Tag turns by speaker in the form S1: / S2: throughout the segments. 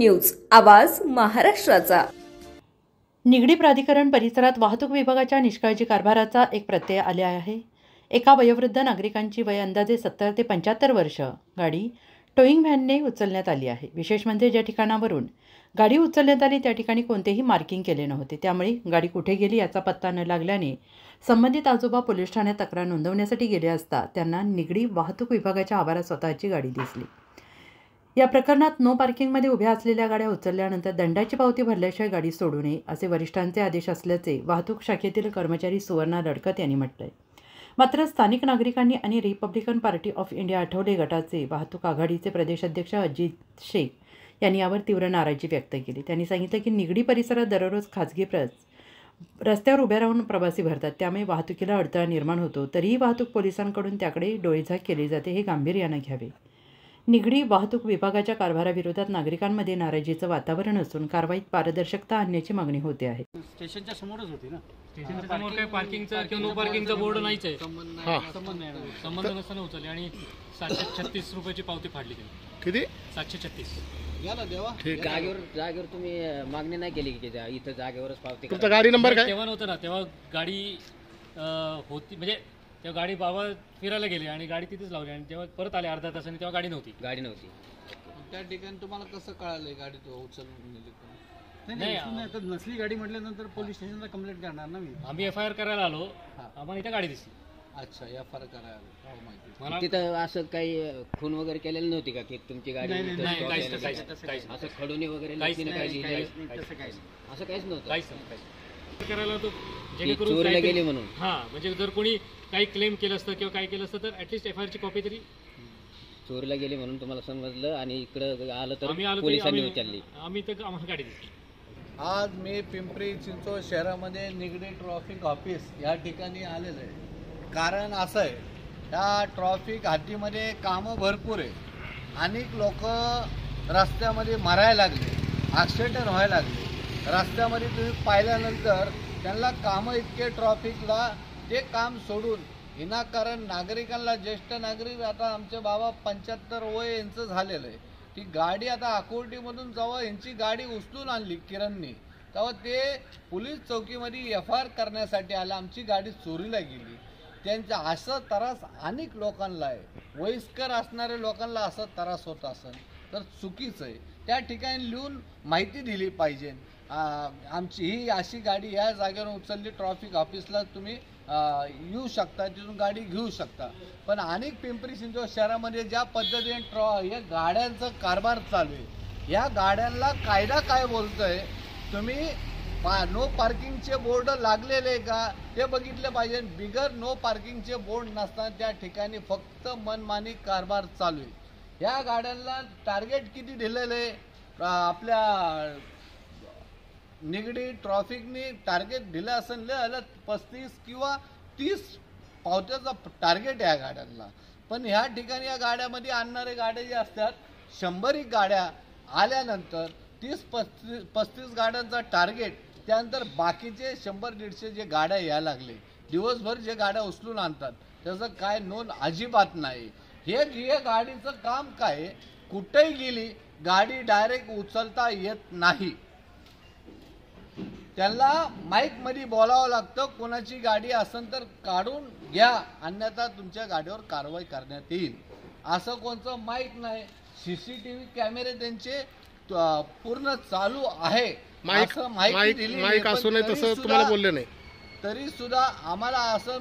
S1: News, आवाज महाराष्ट्राचा।
S2: निगडी प्राधिकरण परिसरात वाहतूक विभागाच्या निष्काळजी कारभाराचा एक प्रत्यय आले आहे। एका वयोवृद्ध नागरिकांची वय अंदाजे 70 ते 75 वर्ष गाडी टोईंग व्हॅनने उचलण्यात आली आहे। विशेष म्हणजे ज्या ठिकाणावरून गाडी उचलण्यात आली त्या ठिकाणी कोणतेही मार्किंग केले नव्हते, त्यामुळे गाडी कुठे गेली याचा पत्ता न लागल्याने संबंधित आजोबा पोलीस ठाण्यात तक्रार नोंदवण्यासाठी गेले असता त्यांना निगडी वाहतूक विभागाच्या आवारात स्वतःची गाडी दिसली। या प्रकरणात नो पार्किंगमध्ये उभ्या असलेल्या गाड्या उचलल्यानंतर दंडाची पावती भरल्याशिवाय गाडी सोडू नये असे वरिष्ठांचे आदेश असल्याचे वाहतूक शाखेतील कर्मचारी सुवर्णा लडकत यांनी म्हटले। मात्र स्थानिक नागरिकांनी आणि Republican party of India Athawale गटाचे वाहतूक आघाडीचे प्रदेशाध्यक्ष अजित शेख यांनी यावर तीव्र नाराजी व्यक्त केली। त्यांनी सांगितले की निगडी परिसरात दररोज खाजगी रस्त्यावर उभ्या राहून प्रवासी भरतात, त्यामुळे वाहतुकीला अडथळा निर्माण होतो। तरीही वाहतूक पोलिसांकडून त्याकडे डोळेझाक केली जाते, हे गांभीर्याने घ्यावे। निगडी वाहतूक विभागाच्या कारभाराविरोधात नागरिकांमध्ये नाराजीचं वातावरण असून कारवाईत पारदर्शकता आणण्याची मागणी होते आहे।
S3: स्टेशनच्या समोरच होती ना, स्टेशनच्या समोर काही पार्किंगचा किंवा नो पार्किंगचा बोर्ड नाहीच आहे। संबंध नसताना उचलली आणि 736 रुपयाची पावती फाडली त्यांनी।
S4: किती?
S3: 736।
S4: याला देवा
S5: जागेवर तुम्ही मागणी नाही केली की इथं जागेवरच पावती?
S4: तुमचा गाडी नंबर काय?
S3: तेव्हा नव्हतं ना, तेव्हा गाडी होती, म्हणजे तेव्हा गाडी बाबा फिरायला गेले आणि गाडी तिथेच लावली आणि तेव्हा परत आले अर्धा तासाने, तेव्हा गाडी नव्हती।
S6: त्या ठिकाणी तुम्हाला कसं कळालं गाडी तो उचलून नेली?
S3: नाही,
S6: तर नसली गाडी म्हटल्यानंतर पोलीस स्टेशनला कंप्लेंट करणार ना मी।
S3: आम्ही FIR करायला आलो, आम्हाला इथे गाडी दिसली।
S6: अच्छा, FIR करायला माहिती
S5: मला तिथं असं काही खून वगैरे केलेलं नव्हती का की तुमची गाडी असं खडूनी वगैरे असं काहीच नव्हतं?
S3: करायला तो
S5: चोरीला गेली म्हणून?
S3: म्हणजे जर कोणी काही क्लेम केलं असतं किंवा काही केलं असतं तर ऍटलीस्ट FIR ची कॉपी तरी।
S5: चोरीला गेली म्हणून तुम्हाला समजलं आणि इकडे आलं तर
S3: आम्ही
S5: पोलिसांनी उचलली?
S3: आम्ही तर आम्हाला गाडी दिसली।
S6: आज मी पिंपरी चिंचवड शहरामध्ये निगडी ट्रॅफिक ऑफिस या ठिकाणी आलेलं आहे। कारण असं आहे, या ट्रॅफिक हद्दीमध्ये कामं भरपूर आहे। अनेक लोक रस्त्यामध्ये मरायला लागले, ॲक्सिडेंट व्हायला लागले। रस्त्यामध्ये तुम्ही पाहिल्यानंतर त्यांना कामं इतके ट्रॅफिकला, ते काम सोडून विनाकारण नागरिकांना, ज्येष्ठ नागरिक, आता आमचे बाबा 75 वय यांचं झालेलं आहे, ती गाडी आता आकुर्डीमधून जेव्हा यांची गाडी उचलून आणली किरणनी, तेव्हा ते पोलीस चौकीमध्ये FIR करण्यासाठी आलं, आमची गाडी चोरीला गेली। त्यांचा असं त्रास अनेक लोकांना आहे। वयस्कर असणाऱ्या लोकांना असा त्रास होत असेल तर चुकीचं आहे। त्या ठिकाणी लिहून माहिती दिली पाहिजे, आमची ही अशी गाडी या जागेवर उचलली, ट्रॅफिक ऑफिसला तुम्ही येऊ शकता, तिथून गाडी घेऊ शकता। पण अनेक पिंपरी चिंचवड शहरामध्ये ज्या पद्धतीने या गाड्यांचा कारभार चालू आहे, या गाड्यांना कायदा काय बोलतोय, तुम्ही नो पार्किंगचे बोर्ड लागलेले का ते बघितले पाहिजे। बिगर नो पार्किंगचे बोर्ड नसताना त्या ठिकाणी फक्त मनमानी कारभार चालू आहे। या गाड्यांना टार्गेट किती दिलेलं आहे? आपल्या निगडी ट्रॅफिकने टार्गेट दिलं असेल 35 किंवा 30 पावत्याचा टार्गेट आहे या गाड्यांना। पण ह्या ठिकाणी या गाड्यामध्ये आणणारे गाड्या जे असतात, 100 गाड्या आल्यानंतर 30-35 गाड्यांचा टार्गेट, त्यानंतर बाकीचे 100-150 जे गाड्या यायला लागले, दिवसभर जे गाड्या उचलून आणतात त्याचं काय नोंद अजिबात नाही। हे गाडीचं काम काय, कुठेही गेली गाडी डायरेक्ट उचलता येत नाही, त्यांना माईकमध्ये बोलावं लागतं, कोणाची गाडी असेल तर काढून घ्या, अन्यथा तुमच्या गाडीवर कारवाई करण्यात येईल। असं कोणतं माईक नाही। CCTV कॅमेरे त्यांचे पूर्ण चालू आहे, असं माहिती दिली,
S4: माईक असू नये तसं तुम्हाला बोलले नाही
S6: तरी सुद्धा आम्हाला असं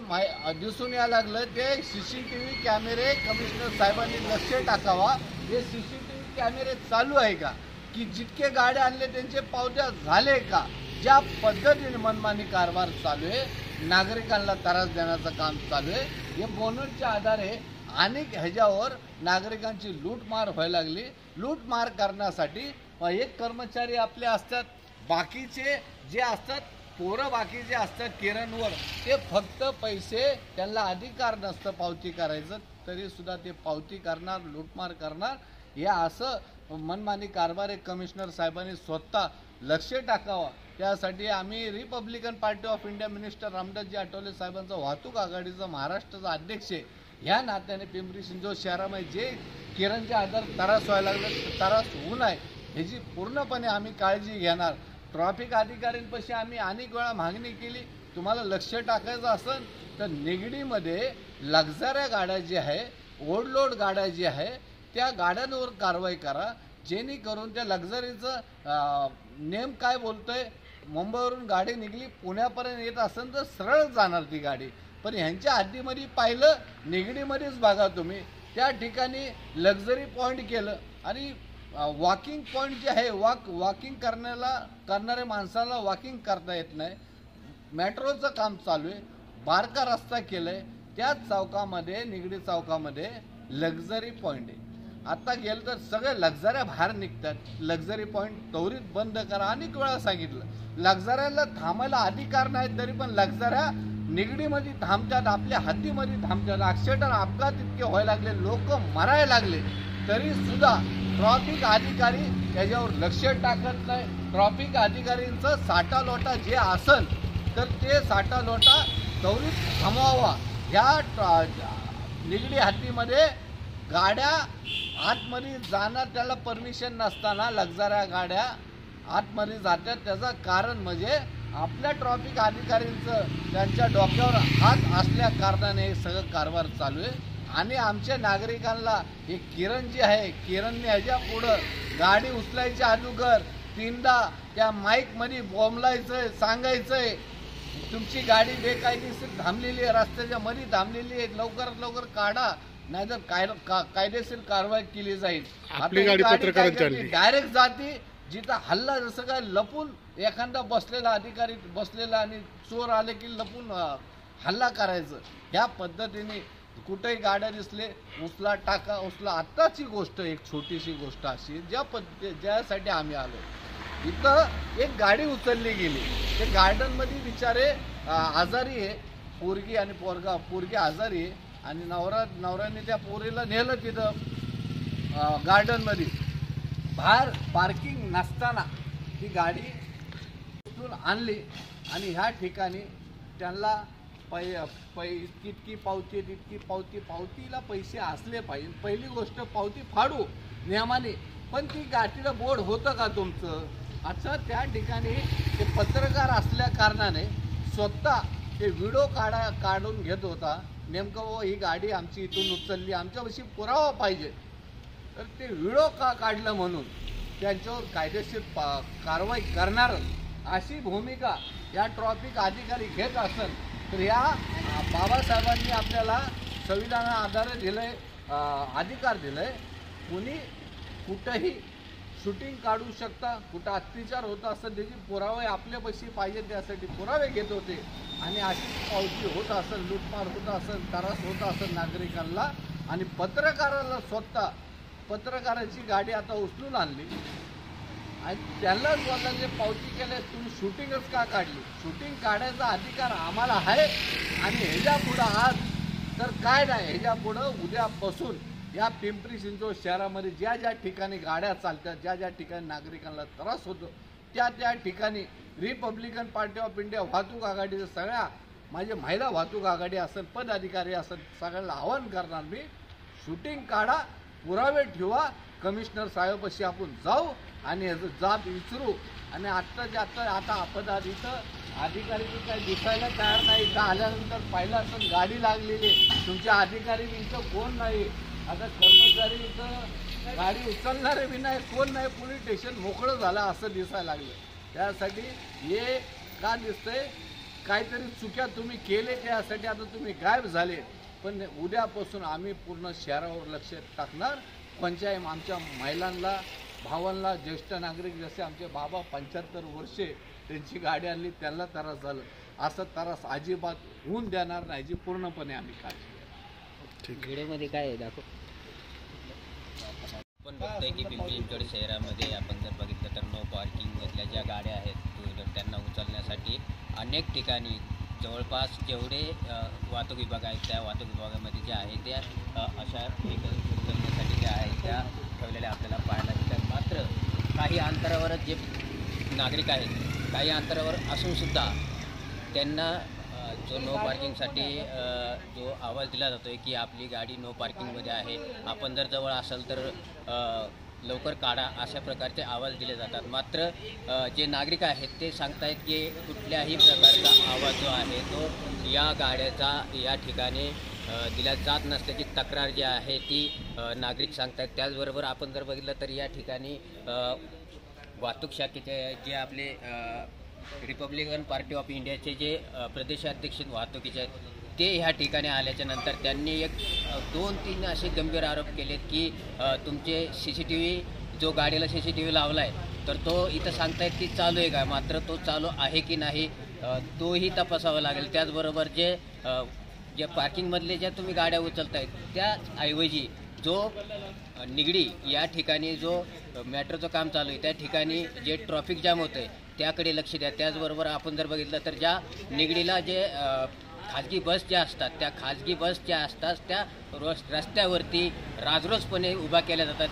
S6: दिसून यायला लागलं। ते CCTV कॅमेरे कमिशनर साहेबांनी लक्ष टाकावा, हे CCTV कॅमेरे चालू आहे का, की जितके गाड्या आणले त्यांचे पावत्या झाले का? ज्या पद्धतीने मनमानी कारभार चालू आहे, नागरिकांना त्रास देण्याचं काम चालू आहे, हे बोनटच्या आधारे अनेक ह्याच्यावर नागरिकांची लूटमार व्हायला लागली। लूटमार करण्यासाठी एक कर्मचारी आपले असतात, बाकीचे जे असतात पोरं बाकीचे असतात किरणवर, ते फक्त पैसे, त्यांना अधिकार नसतं पावती करायचं, तरी सुद्धा ते पावती करणार, लूटमार करणार। हे असं मनमानी कारभार आहे, कमिशनर साहेबांनी स्वतः लक्ष टाकावा। त्यासाठी आम्ही Republican party of India minister रामदासजी आठवले साहेबांचा वाहतूक आघाडीचा महाराष्ट्राचा अध्यक्ष आहे, ह्या नात्याने पिंपरी चिंचवड शहरामध्ये जे किरणच्या आधार त्रास व्हायला लागले, त्रास होऊ नये ह्याची पूर्णपणे आम्ही काळजी घेणार. ट्रॅफिक अधिकाऱ्यांपाशी आम्ही अनेक वेळा मागणी केली, तुम्हाला लक्ष टाकायचं असेल तर निगडीमध्ये लक्झऱ्या गाड्या जी आहे, ओव्हरलोड गाड्या जी आहे, त्या गाड्यांवर कारवाई करा, जेणेकरून त्या लक्झरीचं नेम काय बोलतोय, मुंबईवरून गाडी निघली पुण्यापर्यंत येत असेल तर सरळ जाणार ती गाडी. पण ह्यांच्या हद्दीमध्ये पाहिलं, निगडीमध्येच बघा तुम्ही, त्या ठिकाणी लक्झरी पॉईंट केलं आणि वॉकिंग पॉईंट जे आहे, वॉकिंग करणाऱ्या माणसाला वॉकिंग करता येत नाही. मेट्रोचं काम चालू आहे, बारका रस्ता केलाय, त्याच चौकामध्ये, निगडी चौकामध्ये लक्झरी पॉईंट आहे. आता गेलं तर सगळे लक्झऱ्या बाहेर निघतात. लक्झरी पॉईंट त्वरित बंद करा. अनेक वेळा सांगितलं, लक्झऱ्याला थांबायला अधिकार नाही, तरी पण लक्झऱ्या निगडीमध्ये थांबतात, आपल्या हद्दीमध्ये थांबतात. अक्षरशः अपघात इतके व्हायला लागले, लोक मरायला लागले, तरी सुद्धा ट्रॅफिक अधिकारी त्याच्यावर लक्ष टाकत नाही. ट्रॅफिक अधिकाऱ्यांचं साठा लोटा जे असेल तर ते साठा लोटा त्वरित थांबवावा. ह्या निगडी हद्दीमध्ये गाड्या आतमध्ये जाणार, त्याला परमिशन नसताना लक्झऱ्या गाड्या आतमध्ये जातात. त्याचं कारण म्हणजे आपल्या ट्रॅफिक अधिकाऱ्यांचं त्यांच्या डोक्यावर हात असल्या कारणाने हे सगळं कारभार चालू आहे. आणि आमच्या नागरिकांना हे किरण जे आहे, किरणने ह्याच्या पुढं गाडी उचलायच्या अगोदर 3दा त्या माईकमध्ये बोंबलायचंय, सांगायचंय तुमची गाडी बेकायदेशीर थांबलेली आहे, रस्त्याच्या मध्ये थांबलेली आहे, लवकरात लवकर काढा, नाहीतर कायदेशीर कारवाई केली जाईल.
S4: आपली गाडी पत्रकारांची आणली,
S6: डायरेक्ट जाती जिथं हल्ला, जसं काय लपून एखादा बसलेला अधिकारी बसलेला आणि चोर आले की लपून हल्ला करायचं. ह्या पद्धतीने कुठेही गाड्या दिसले उचला टाका उचला. आत्ताची गोष्ट एक छोटीशी गोष्ट अशी ज्यासाठी आम्ही आलो, इथं एक गाडी उचलली गेली, ते गार्डनमध्ये बिचारे आजारी आहे, पोरगी आणि पोरगी आजारी आहे आणि नवऱ्याने त्या पोरीला नेलं तिथं गार्डनमध्ये. बाहेर पार्किंग नसताना ती गाडी उचलून आणली आणि ह्या ठिकाणी त्यांना तितकी पावतीला पैसे असले पाहिजे. पहिली गोष्ट पावती फाडू नियमाने, पण ती गाठीला बोर्ड होतं का तुमचं? अच्छा, त्या ठिकाणी ते पत्रकार असल्या कारणाने स्वतः ते व्हिडिओ काढून घेत होता. नेमकं ही गाडी आमची इथून उचलली, आमच्यापाशी पुरावा पाहिजे. तर ते व्हिडिओ का काढलं म्हणून त्यांच्यावर कायदेशीर कारवाई करणार अशी भूमिका या ट्रॅफिक अधिकारी घेत असेल तर या बाबासाहेबांनी आपल्याला संविधाना आधारे दिलंय, अधिकार दिलंय. कुणी कुठंही शूटिंग काढू शकता, कुठं अत्याचार होत असेल त्याची पुरावे आपल्यापाशी पाहिजे, त्यासाठी पुरावे घेत होते. आणि अशी पावती होत असेल, लूटमार होत असेल, त्रास होत असेल नागरिकांना, आणि पत्रकाराला स्वतः पत्रकाराची गाडी आता उचलून आणली आणि त्यांनाच बोलले पावती केले, तुम्ही शूटिंगच का काढली? शूटिंग काढायचा अधिकार आम्हाला आहे. आणि ह्याच्या पुढं आज तर काय नाही, ह्याच्या पुढं उद्यापासून या पिंपरी चिंचवड शहरामध्ये ज्या ज्या ठिकाणी गाड्या चालतात, ज्या ज्या ठिकाणी नागरिकांना त्रास होतो, त्या ठिकाणी रिपब्लिकन पार्टी ऑफ इंडिया वाहतूक आघाडीच्या सगळ्या, माझे महिला वाहतूक आघाडी असेल, पदाधिकारी असेल, सगळ्यांना आवाहन करणार मी, शूटिंग काढा, पुरावे ठेवा, कमिशनर साहेबाशी आपण जाऊ आणि ह्याचं जाब विचारू. आणि आता अपघात इथं अधिकारी काही दिसायला तयार नाही. इथं आल्यानंतर पाहिलं असं गाडी लागलेली, तुमच्या अधिकारी इथं कोण नाही, आता कर्मचारी इथं गाडी उचलणारे बी नाही, कोण नाही, पोलीस स्टेशन मोकळं झालं असं दिसायला लागलं. त्यासाठी हे का दिसतंय, काहीतरी चुक्या तुम्ही केले, त्यासाठी आता तुम्ही गायब झाले. पण उद्यापासून आम्ही पूर्ण शहरावर लक्ष टाकणार. पंचायत आमच्या महिलांना, भावांना, ज्येष्ठ नागरिक जसे आमचे बाबा 75 वर्षे त्यांची गाडी आणली, त्यांना त्रास झालं, असं त्रास अजिबात होऊन देणार नाही, जी पूर्णपणे आम्ही काळजी.
S5: व्हिडिओमध्ये काय आहे दाखव. आपण बघतोय की पिंपरी चिंचवड शहरामध्ये आपण जर बघितलं तर नो पार्किंगमधल्या ज्या गाड्या आहेत टू व्हीलर, त्यांना उचलण्यासाठी अनेक ठिकाणी जवळपास जेवढे वाहतूक विभाग आहेत त्या वाहतूक विभागामध्ये ज्या आहेत त्या अशा व्हेकल्स उचलण्यासाठी ज्या आहेत त्या ठेवलेल्या आपल्याला पाहायला मिळतात. मात्र काही अंतरावरच जे नागरिक आहेत, काही अंतरावर असूनसुद्धा त्यांना जो नो पार्किंगसाठी जो आवाज दिला जातो आहे की आपली गाडी नो पार्किंगमध्ये आहे, आपण जर जवळ असाल तर लवकर काढा अशा प्रकारचे आवाज दिले जातात. मात्र जे नागरिक आहेत ते सांगतायत की कुठल्याही प्रकारचा आवाज जो आहे तो या गाड्याचा या ठिकाणी दिल्या जात नसल्याची तक्रार जी आहे ती नागरिक सांगतायत. त्याचबरोबर आपण जर बघितलं तर या ठिकाणी वाहतूक शाखेचे जे आपले रिपब्लिकन पार्टी ऑफ इंडियाचे जे प्रदेशाध्यक्ष वाहतुकीचे आहेत ते ह्या ठिकाणी आल्याच्या नंतर त्यांनी 2-3 असे गंभीर आरोप केलेत की तुमचे CCTV जो गाडीला CCTV लावला आहे तर तो इथं सांगतायत की चालू आहे का, मात्र तो चालू आहे की नाही तोही तपासावा लागेल. त्याचबरोबर जे पार्किंगमधले ज्या तुम्ही गाड्या उचलतायत त्याऐवजी जो निगडी या ठिकाणी जो मेट्रोचं काम चालू आहे त्या ठिकाणी जे ट्रॉफिक जाम होतं आहे त्याकडे लक्ष द्या. त्याचबरोबर आपण जर बघितलं तर ज्या निगडीला जे खाजगी बस ज्या असतात त्या खाजगी बस ज्या असतात त्या रस्त्यावरती राजरोसपणे उभा केल्या जातात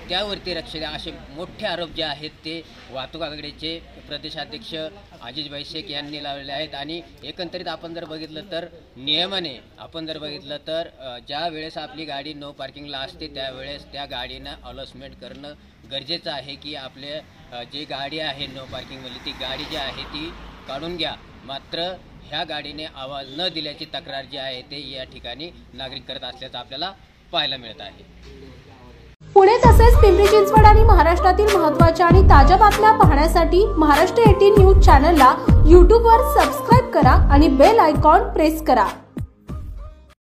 S5: त्यावरती लक्ष द्या असे मोठे आरोप जे आहेत ते वाहतूक आघाडीचे प्रदेशाध्यक्ष आजिजभाई शेख यांनी लावलेले आहेत. आणि एकंदरीत आपण जर बघितलं तर नियमाने आपण जर बघितलं तर ज्या वेळेस आपली गाडी नो पार्किंगला असते त्यावेळेस त्या गाडीनं अलॉटमेंट करणं गरजेचं आहे की आपले जी गाडी आहे नो पार्किंगवाली ती गाडी जी आहे ती काढून घ्या. मात्र ह्या गाडीने आवाज न दिल्याची तक्रार जी आहे ते या ठिकाणी नागरिक करत असल्याचं आपल्याला पाहायला मिळत आहे.
S7: पुणे तसेच पिंपरी चिंचवड आणि महाराष्ट्रातील महत्त्वाच्या आणि ताज्या बातम्या पाहण्यासाठी महाराष्ट्र 18 न्यूज चॅनलला यूट्यूबवर सबस्क्राईब करा आणि बेल आयकॉन प्रेस करा.